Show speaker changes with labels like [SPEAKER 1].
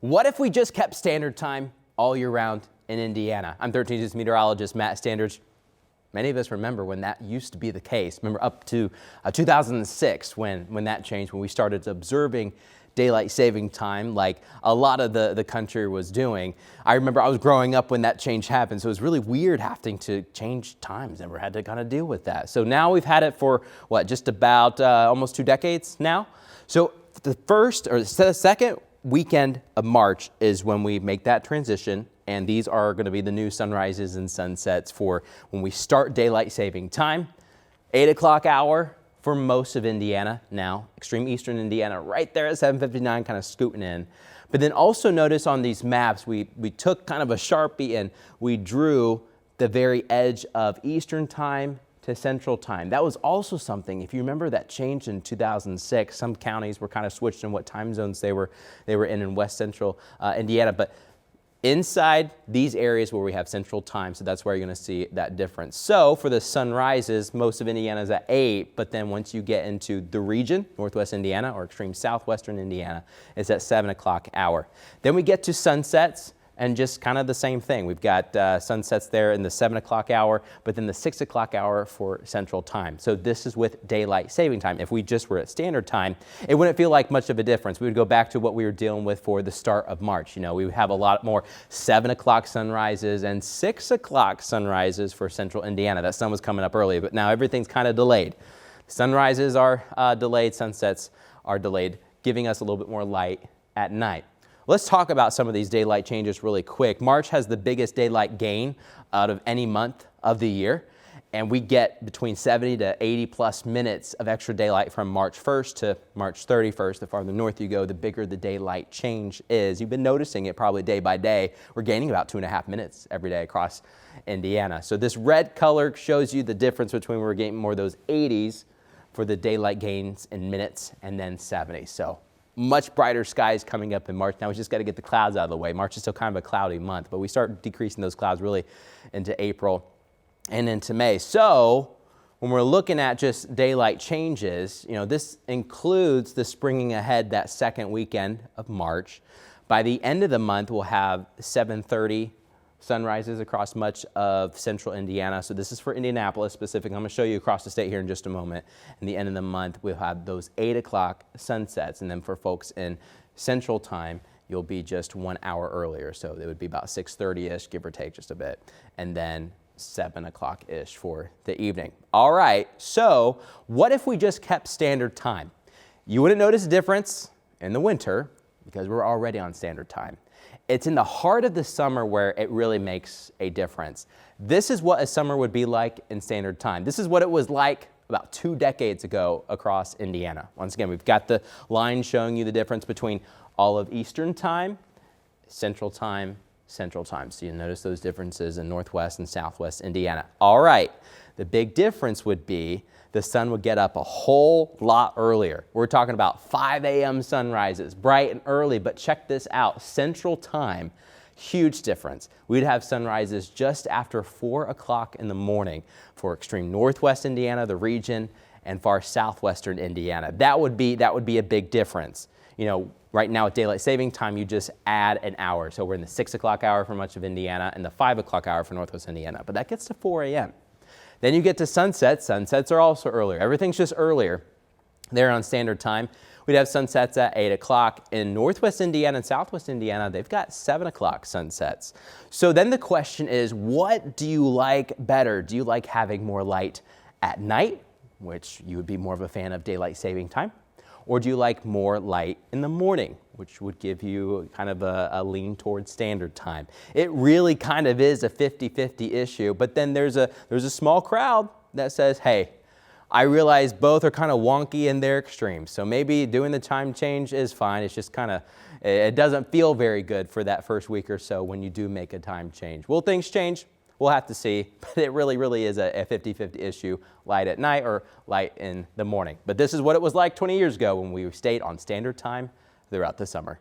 [SPEAKER 1] What if we just kept standard time all year round in Indiana? I'm 13 News meteorologist Matt Standridge. Many of us remember when that used to be the case. Remember up to 2006 when that changed, when we started observing daylight saving time like a lot of the country was doing. I remember I was growing up when that change happened, so it was really weird having to change times. Never had to kind of deal with that. So now we've had it for what, just about almost 2 decades now. So the first or the second weekend of March is when we make that transition, and these are going to be the new sunrises and sunsets for when we start daylight saving time. 8 o'clock hour for most of Indiana now, extreme eastern Indiana right there at 7:59, kind of scooting in. But then also notice on these maps, we took kind of a Sharpie and we drew the very edge of Eastern time to Central time. That was also something, if you remember, that changed in 2006. Some counties were kind of switched in what time zones they were in West Central Indiana. But inside these areas where we have Central time, so that's where you're going to see that difference. So for the sunrises, most of Indiana is at 8, but then once you get into the region, Northwest Indiana or extreme Southwestern Indiana, it's at 7 o'clock hour. Then we get to sunsets. And just kind of the same thing. We've got sunsets there in the 7 o'clock hour, but then the 6 o'clock hour for Central time. So this is with daylight saving time. If we just were at standard time, it wouldn't feel like much of a difference. We would go back to what we were dealing with for the start of March. You know, we would have a lot more 7 o'clock sunrises and 6 o'clock sunrises for Central Indiana. That sun was coming up early, but now everything's kind of delayed. Sunrises are delayed, sunsets are delayed, giving us a little bit more light at night. Let's talk about some of these daylight changes really quick. March has the biggest daylight gain out of any month of the year, and we get between 70 to 80 plus minutes of extra daylight from March 1st to March 31st. The farther north you go, the bigger the daylight change is. You've been noticing it probably day by day. We're gaining about 2.5 minutes every day across Indiana. So this red color shows you the difference between where we're getting more of those 80s for the daylight gains in minutes and then 70. So much brighter skies coming up in March. Now we just got to get the clouds out of the way. March is still kind of a cloudy month, but we start decreasing those clouds really into April and into May. So when we're looking at just daylight changes, you know, this includes the springing ahead that second weekend of March. By the end of the month, we'll have 7:30 sunrises across much of Central Indiana. So this is for Indianapolis specific. I'm going to show you across the state here in just a moment. In the end of the month, we'll have those 8 o'clock sunsets. And then for folks in Central time, you'll be just 1 hour earlier. So it would be about 6:30-ish, give or take just a bit. And then 7 o'clock-ish for the evening. All right, so what if we just kept standard time? You wouldn't notice a difference in the winter because we're already on standard time. It's in the heart of the summer where it really makes a difference. This is what a summer would be like in standard time. This is what it was like about 2 decades ago across Indiana. Once again, we've got the line showing you the difference between all of Eastern time, Central time, Central time. So you'll notice those differences in Northwest and Southwest Indiana. All right, the big difference would be the sun would get up a whole lot earlier. We're talking about 5 a.m. sunrises, bright and early, but check this out, Central time, huge difference. We'd have sunrises just after 4 o'clock in the morning for extreme Northwest Indiana, the region, and far Southwestern Indiana. That would be a big difference. You know, right now at daylight saving time, you just add an hour. So we're in the 6 o'clock hour for much of Indiana and the 5 o'clock hour for Northwest Indiana, but that gets to 4 a.m. Then you get to sunsets. Sunsets are also earlier. Everything's just earlier. They're on standard time. We'd have sunsets at 8 o'clock. In Northwest Indiana and Southwest Indiana, they've got 7 o'clock sunsets. So then the question is, what do you like better? Do you like having more light at night, which you would be more of a fan of daylight saving time? Or do you like more light in the morning, which would give you kind of a lean towards standard time? It really kind of is a 50-50 issue, but then there's a small crowd that says, hey, I realize both are kind of wonky in their extremes, so maybe doing the time change is fine. It's just kind of, it doesn't feel very good for that first week or so when you do make a time change. Will things change? We'll have to see, but it really is a 50-50 issue, light at night or light in the morning. But this is what it was like 20 years ago when we stayed on standard time throughout the summer.